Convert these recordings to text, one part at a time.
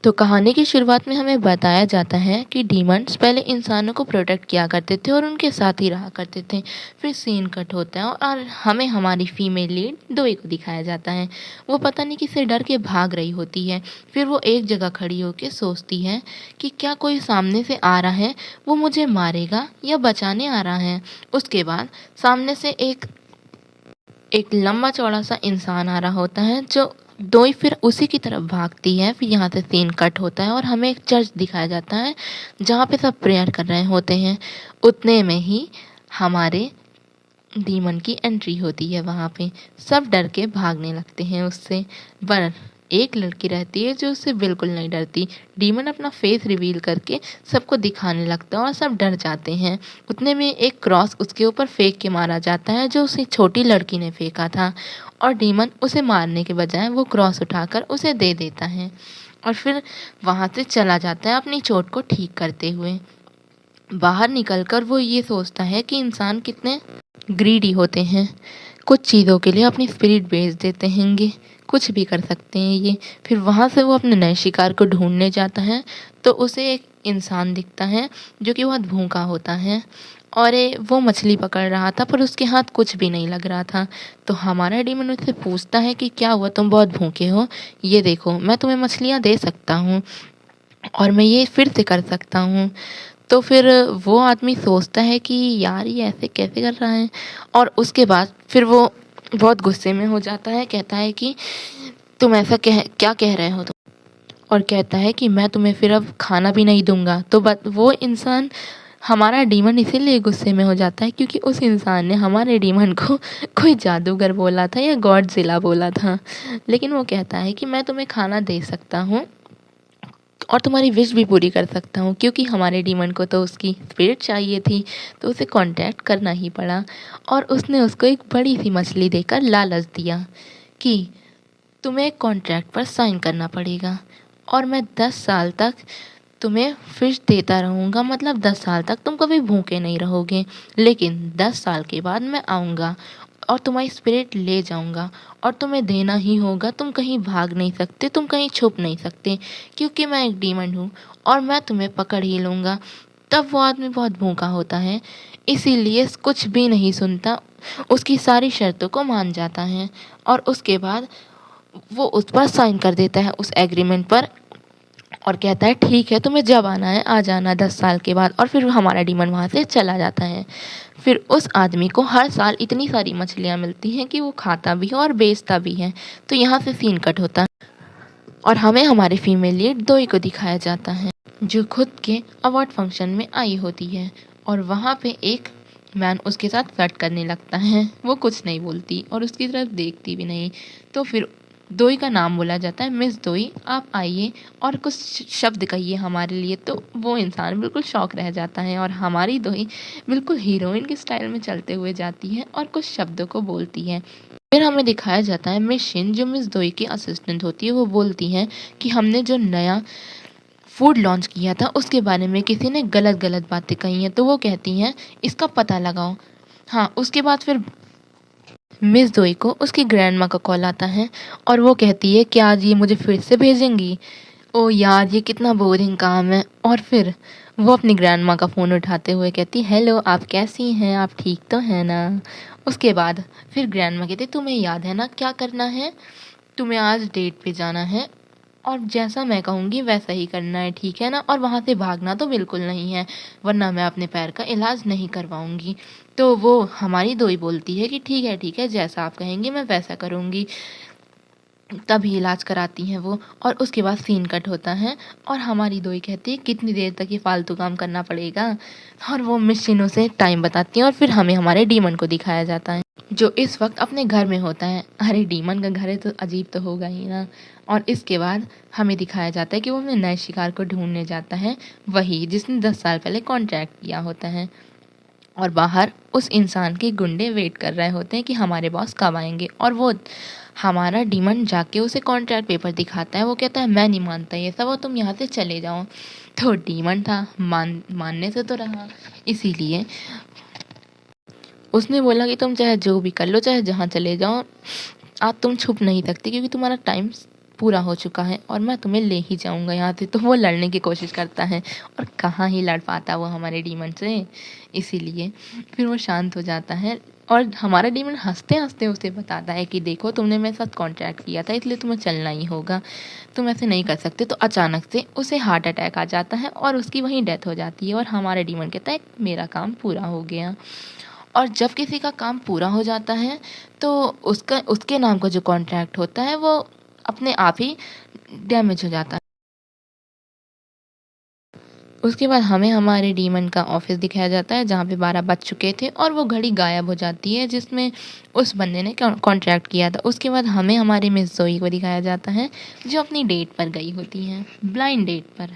तो कहानी की शुरुआत में हमें बताया जाता है कि डीमंस पहले इंसानों को प्रोटेक्ट किया करते थे और उनके साथ ही रहा करते थे। फिर सीन कट होता है और हमें हमारी फीमेल लीड दोई को दिखाया जाता है। वो पता नहीं किससे डर के भाग रही होती है। फिर वो एक जगह खड़ी होकर सोचती है कि क्या कोई सामने से आ रहा है, वो मुझे मारेगा या बचाने आ रहा है। उसके बाद सामने से एक लंबा चौड़ा सा इंसान आ रहा होता है, जो दोई फिर उसी की तरफ भागती है। फिर यहाँ से सीन कट होता है और हमें एक चर्च दिखाया जाता है जहाँ पे सब प्रेयर कर रहे होते हैं। उतने में ही हमारे डीमन की एंट्री होती है। वहाँ पे सब डर के भागने लगते हैं उससे, पर एक लड़की रहती है जो उससे बिल्कुल नहीं डरती। डीमन अपना फेस रिवील करके सबको दिखाने लगता है और सब डर जाते हैं। उतने में एक क्रॉस उसके ऊपर फेंक के मारा जाता है जो उसे छोटी लड़की ने फेंका था, और डीमन उसे मारने के बजाय वो क्रॉस उठाकर उसे दे देता है और फिर वहाँ से चला जाता है अपनी चोट को ठीक करते हुए। बाहर निकलकर वो ये सोचता है कि इंसान कितने ग्रीडी होते हैं, कुछ चीज़ों के लिए अपनी स्पिरिट बेच देते हैंगे, कुछ भी कर सकते हैं ये। फिर वहाँ से वो अपने नए शिकार को ढूंढने जाता है तो उसे एक इंसान दिखता है जो कि बहुत भूखा होता है, और वो मछली पकड़ रहा था पर उसके हाथ कुछ भी नहीं लग रहा था। तो हमारा डीमन उससे पूछता है कि क्या हुआ, तुम बहुत भूखे हो, ये देखो मैं तुम्हें मछलियाँ दे सकता हूँ और मैं ये फिर से कर सकता हूँ। तो फिर वो आदमी सोचता है कि यार ये ऐसे कैसे कर रहा है, और उसके बाद फिर वो बहुत गुस्से में हो जाता है। कहता है कि तुम ऐसा क्या कह रहे हो तुम, और कहता है कि मैं तुम्हें फिर अब खाना भी नहीं दूंगा। तो वो इंसान, हमारा डीमन इसीलिए गुस्से में हो जाता है क्योंकि उस इंसान ने हमारे डीमन को कोई जादूगर बोला था या गॉडजिला बोला था। लेकिन वो कहता है कि मैं तुम्हें खाना दे सकता हूँ और तुम्हारी विश भी पूरी कर सकता हूँ, क्योंकि हमारे डीमन को तो उसकी स्पिरिट चाहिए थी तो उसे कांटेक्ट करना ही पड़ा। और उसने उसको एक बड़ी सी मछली देकर लालच दिया कि तुम्हें एक कॉन्ट्रैक्ट पर साइन करना पड़ेगा और मैं 10 साल तक तुम्हें फिश देता रहूँगा, मतलब 10 साल तक तुम कभी भूखे नहीं रहोगे। लेकिन 10 साल के बाद मैं आऊँगा और तुम्हारी स्पिरिट ले जाऊँगा और तुम्हें देना ही होगा। तुम कहीं भाग नहीं सकते, तुम कहीं छुप नहीं सकते, क्योंकि मैं एक डीमन हूँ और मैं तुम्हें पकड़ ही लूँगा। तब वो आदमी बहुत भूखा होता है, इसीलिए कुछ भी नहीं सुनता, उसकी सारी शर्तों को मान जाता है और उसके बाद वो उस पर साइन कर देता है उस एग्रीमेंट पर, और कहता है ठीक है तुम्हें जब आना है आ जाना 10 साल के बाद। और फिर हमारा डीमन वहाँ से चला जाता है। फिर उस आदमी को हर साल इतनी सारी मछलियाँ मिलती हैं कि वो खाता भी है और बेचता भी है। तो यहाँ से सीन कट होता है और हमें हमारे फीमेल लीड दोई को दिखाया जाता है जो खुद के अवार्ड फंक्शन में आई होती है, और वहाँ पे एक मैन उसके साथ फ्लर्ट करने लगता है। वो कुछ नहीं बोलती और उसकी तरफ देखती भी नहीं। तो फिर दोई का नाम बोला जाता है, मिस दोई आप आइए और कुछ शब्द कहिए हमारे लिए। तो वो इंसान बिल्कुल शॉक रह जाता है और हमारी दोई बिल्कुल हीरोइन के स्टाइल में चलते हुए जाती है और कुछ शब्दों को बोलती है। फिर हमें दिखाया जाता है मिस शिन, जो मिस दोई की असिस्टेंट होती है, वो बोलती हैं कि हमने जो नया फूड लॉन्च किया था उसके बारे में किसी ने गलत गलत बातें कही हैं। तो वो कहती हैं इसका पता लगाओ। हाँ, उसके बाद फिर मिस दोई को उसकी ग्रैंड माँ का कॉल आता है और वो कहती है कि आज ये मुझे फिर से भेजेंगी। ओ यार ये कितना बोरिंग काम है। और फिर वो अपनी ग्रैंड माँ का फ़ोन उठाते हुए कहती हेलो आप कैसी हैं, आप ठीक तो हैं ना। उसके बाद फिर ग्रैंड माँ कहती तुम्हें याद है ना क्या करना है, तुम्हें आज डेट पे जाना है और जैसा मैं कहूँगी वैसा ही करना है, ठीक है ना। और वहाँ से भागना तो बिल्कुल नहीं है, वरना मैं अपने पैर का इलाज नहीं करवाऊँगी। तो वो हमारी दोई बोलती है कि ठीक है जैसा आप कहेंगे मैं वैसा करूँगी। तभी इलाज कराती हैं वो, और उसके बाद सीन कट होता है और हमारी दोई कहती है कितनी देर तक ये फालतू काम करना पड़ेगा, और वो मशीनों से टाइम बताती हैं। और फिर हमें हमारे डीमन को दिखाया जाता है जो इस वक्त अपने घर में होता है। अरे डीमन का घर है तो अजीब तो होगा ही ना। और इसके बाद हमें दिखाया जाता है कि वो अपने नए शिकार को ढूंढने जाता है, वही जिसने 10 साल पहले कॉन्ट्रैक्ट किया होता है। और बाहर उस इंसान के गुंडे वेट कर रहे होते हैं कि हमारे बॉस कब आएंगे, और वो हमारा डीमन जाके उसे कॉन्ट्रैक्ट पेपर दिखाता है। वो कहता है मैं नहीं मानता ये सब, और तुम यहाँ से चले जाओ। तो डीमन था मानने से तो रहा, इसीलिए उसने बोला कि तुम चाहे जो भी कर लो, चाहे जहाँ चले जाओ, आज तुम छुप नहीं सकते क्योंकि तुम्हारा टाइम पूरा हो चुका है और मैं तुम्हें ले ही जाऊंगा यहाँ से। तो वो लड़ने की कोशिश करता है और कहाँ ही लड़ पाता वो हमारे डीमन से। इसीलिए फिर वो शांत हो जाता है और हमारा डीमन हंसते हंसते उसे बताता है कि देखो, तुमने मेरे साथ कॉन्ट्रैक्ट किया था, इसलिए तुम्हें चलना ही होगा, तुम ऐसे नहीं कर सकते। तो अचानक से उसे हार्ट अटैक आ जाता है और उसकी वहीं डेथ हो जाती है और हमारा डीमन कहता है मेरा काम पूरा हो गया। और जब किसी का काम पूरा हो जाता है तो उसके नाम का जो कॉन्ट्रैक्ट होता है वो अपने आप ही डैमेज हो जाता है। उसके बाद हमें हमारे डीमन का ऑफिस दिखाया जाता है जहाँ पे 12 बज चुके थे और वो घड़ी गायब हो जाती है जिसमें उस बंदे ने कॉन्ट्रैक्ट किया था। उसके बाद हमें हमारी मिस जोई को दिखाया जाता है जो अपनी डेट पर गई होती हैं, ब्लाइंड डेट पर।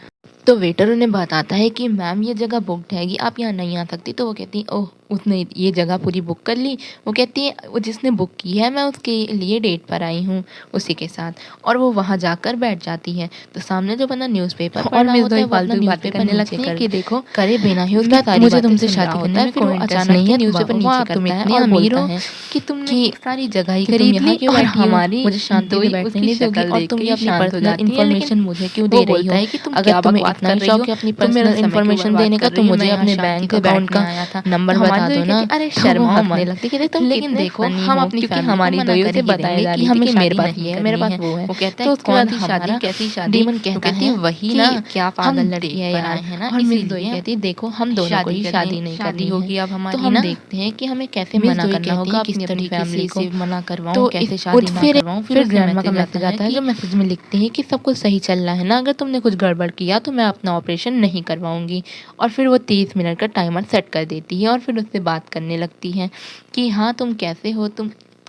तो वेटर उन्हें बताता है कि मैम ये जगह बुकड हैगी, आप यहाँ नहीं आ सकती। तो वो कहती है ओह, उसने ये जगह पूरी बुक कर ली। वो कहती है वो जिसने बुक की है मैं उसके लिए डेट पर आई हूँ उसी के साथ। और वो वहाँ जाकर बैठ जाती है। तो सामने जो बंदा न्यूज़पेपर और पढ़ रहा मिस होता है जोई वो अपना फालतू बातें न्यूज़पेपर करने नीचे लगती है कि देखो करे बिना ही उसकी मैं सारी मुझे बातें तुमसे सुन शादी रहा करने होता है। में फिर कोई वो इंटरेस्ट अचानक नहीं से है, न्यूज़पेपर वाह नीचे तुम करता है इतने और अमीर बोलता हो है कि तुमने कि सारी जगह ही कि तुम खरीद यहाँ ली क्यों और बैठी हो, हमारी मुझे शांति से बैठने नहीं दोगी और तुम ये अपनी पर्सनल इन्फॉर्मेशन मुझे क्यों दे रही हो? है कि तुम अगर क्या तुम्हें बकवास इतना कर ही रही शौक हो, है अपनी तुम मेरा पर्सनल समय क्यों इन्फॉर्मेशन बर्बाद देने का कर तो रही हो, मुझे मैं यहाँ अपने शांति बैंक से अकाउंट बैठने का आया था। नंबर तो बता हमारी दो दोई ना। कहती अरे तो वो शर्माओ हंसने मत। लगती है। तुम लेकिन कितने देखो फनी हम हो, अपनी क्योंकि फैमिली हमारी को मना दोइयों कर से ही बताया देंगे जा कि रही थी हमें कि मेरे शादी पास नहीं ये है, करनी मेरे पास है। वो है। वो कहता तो है उसके बाद कौन सी शादी, हमारा कैसी शादी? डीमन वो कहता कहती है है वही कि ना, क्या हम पागल डेट लड़की है पर यार। आए हैं ना, और मिस दोई इसीलिए कहती है देखो हम दोनों को ही शादी नहीं शादी करनी होगी है, अब तो हमारी हम ना। देखते हैं कि हमें कैसे मिस मना जोई करना कहती होगा है अपनी किस अपनी तरीके फैमिली से को। इसे मना करवाऊं, तो कैसे शादी ना करवाऊं। फिर उससे ग्रैंडमा का मैसेज मैसेज आता है जो मैसेज में लिखते हैं कि सब कुछ सही चल रहा है ना, अगर तुमने कुछ गड़बड़ किया तो मैं अपना ऑपरेशन नहीं करवाऊंगी। और फिर वो 30 मिनट का टाइमर सेट कर देती है और फिर उससे बात करने लगती है कि हाँ तुम कैसे हो, तुम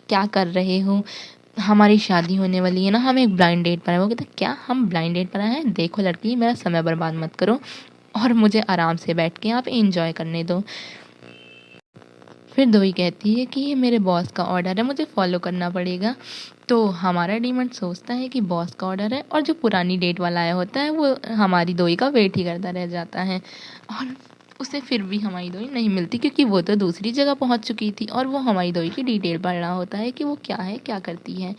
क्या कर रहे हो, हमारी शादी होने वाली है ना, हम एक ब्लाइंड डेट पर है। वो कहते क्या हम ब्लाइंड डेट पर आए हैं? देखो लड़की, मेरा समय बर्बाद मत करो और मुझे आराम से बैठ के यहाँ पे इंजॉय करने दो। फिर दोई कहती है कि ये मेरे बॉस का ऑर्डर है, मुझे फॉलो करना पड़ेगा। तो हमारा डीमन सोचता है कि बॉस का ऑर्डर है और जो पुरानी डेट वाला आया होता है वो हमारी दोई का वेट ही करता रह जाता है। और उसे फिर भी हमारी दोई नहीं मिलती क्योंकि वो तो दूसरी जगह पहुंच चुकी थी और वो हमारी दोई की डिटेल पढ़ रहा होता है कि वो क्या है, क्या करती है।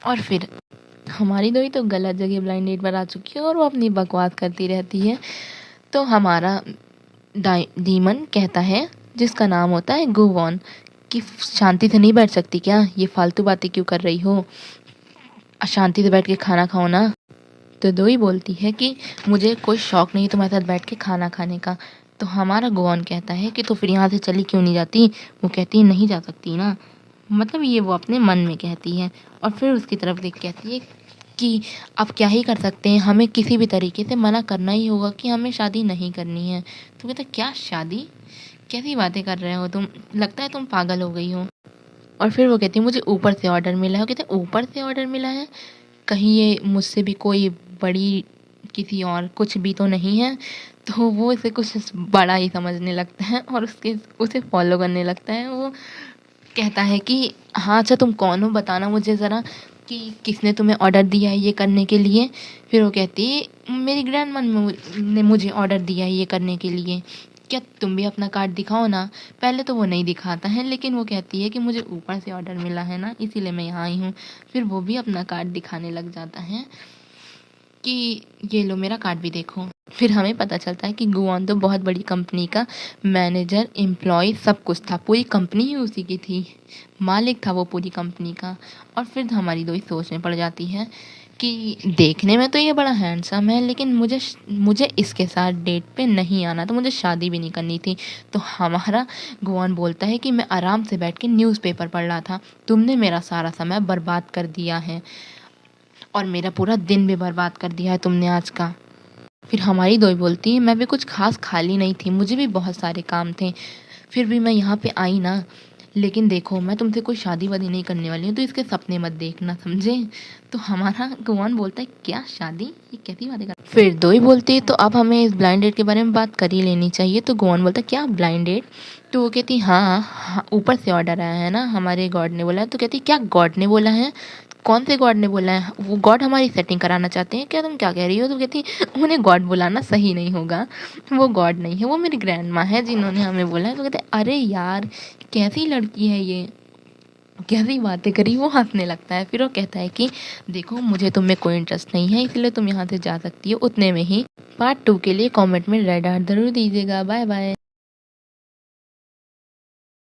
और फिर हमारी दोई तो गलत जगह ब्लाइंड डेट पर आ चुकी है और वो अपनी बकवास करती रहती है। तो हमारा डीमन कहता है, जिसका नाम होता है गुवॉन, कि शांति से नहीं बैठ सकती क्या, ये फालतू बातें क्यों कर रही हो, शांति से बैठ के खाना खाओ ना। तो दोई बोलती है कि मुझे कोई शौक नहीं तुम्हारे साथ बैठ के खाना खाने का। तो हमारा गुवॉन कहता है कि तो फिर यहाँ से चली क्यों नहीं जाती? वो कहती है नहीं जा सकती ना, मतलब ये वो अपने मन में कहती है। और फिर उसकी तरफ देख कहती है कि अब क्या ही कर सकते हैं, हमें किसी भी तरीके से मना करना ही होगा कि हमें शादी नहीं करनी है। तो कहते क्या शादी, कैसी बातें कर रहे हो तुम, लगता है तुम पागल हो गई हो। और फिर वो कहती है मुझे ऊपर से ऑर्डर मिला है। कहते ऊपर से ऑर्डर मिला है, कहीं ये मुझसे भी कोई बड़ी किसी और कुछ भी तो नहीं है। तो वो इसे कुछ बड़ा ही समझने लगता है और उसे फॉलो करने लगता है। वो कहता है कि हाँ अच्छा तुम कौन हो, बताना मुझे ज़रा कि किसने तुम्हें ऑर्डर दिया है ये करने के लिए। फिर वो कहती है मेरी ग्रैंडमा ने मुझे ऑर्डर दिया है ये करने के लिए, क्या तुम भी अपना कार्ड दिखाओ ना। पहले तो वो नहीं दिखाता है लेकिन वो कहती है कि मुझे ऊपर से ऑर्डर मिला है ना, इसीलिए मैं यहाँ आई हूँ। फिर वो भी अपना कार्ड दिखाने लग जाता है कि ये लो मेरा कार्ड भी देखो। फिर हमें पता चलता है कि गुवॉन तो बहुत बड़ी कंपनी का मैनेजर, एम्प्लॉय सब कुछ था, पूरी कंपनी ही उसी की थी, मालिक था वो पूरी कंपनी का। और फिर हमारी दोई सोच में पड़ जाती है कि देखने में तो ये बड़ा हैंडसम है लेकिन मुझे इसके साथ डेट पे नहीं आना, तो मुझे शादी भी नहीं करनी थी। तो हमारा गुवॉन बोलता है कि मैं आराम से बैठ के न्यूज़पेपर पढ़ रहा था, तुमने मेरा सारा समय बर्बाद कर दिया है और मेरा पूरा दिन भी बर्बाद कर दिया है तुमने आज का। फिर हमारी दोई बोलती है मैं भी कुछ खास खाली नहीं थी, मुझे भी बहुत सारे काम थे, फिर भी मैं यहाँ पे आई ना। लेकिन देखो मैं तुमसे कोई शादी वादी नहीं करने वाली हूँ, तो इसके सपने मत देखना, समझे। तो हमारा गुवॉन बोलता है क्या शादी, ये कैसी बातें कर। फिर दोई बोलती है तो अब हमें इस ब्लाइंड डेट के बारे में बात कर ही लेनी चाहिए। तो गुवॉन बोलता है क्या ब्लाइंड डेट? तो वो कहती हाँ ऊपर से ऑर्डर आया है ना, हमारे गॉड ने बोला है। तो कहती क्या गॉड ने बोला है? कौन से गॉड ने बोला है? वो गॉड हमारी सेटिंग कराना चाहते हैं क्या, तुम क्या कह रही हो? तो कहती उन्हें गॉड बुलाना सही नहीं होगा, वो गॉड नहीं है, वो मेरी ग्रैंडमा है जिन्होंने हमें बोला है। तो कहते अरे यार कैसी लड़की है ये। कैसी बातें करी, वो हंसने लगता है। फिर वो कहता है कि देखो मुझे तुम में कोई इंटरेस्ट नहीं है, इसलिए तुम यहाँ से जा सकती हो उतने में ही। पार्ट 2 के लिए कमेंट में रेड हार्ट जरूर दीजिएगा। Bye bye.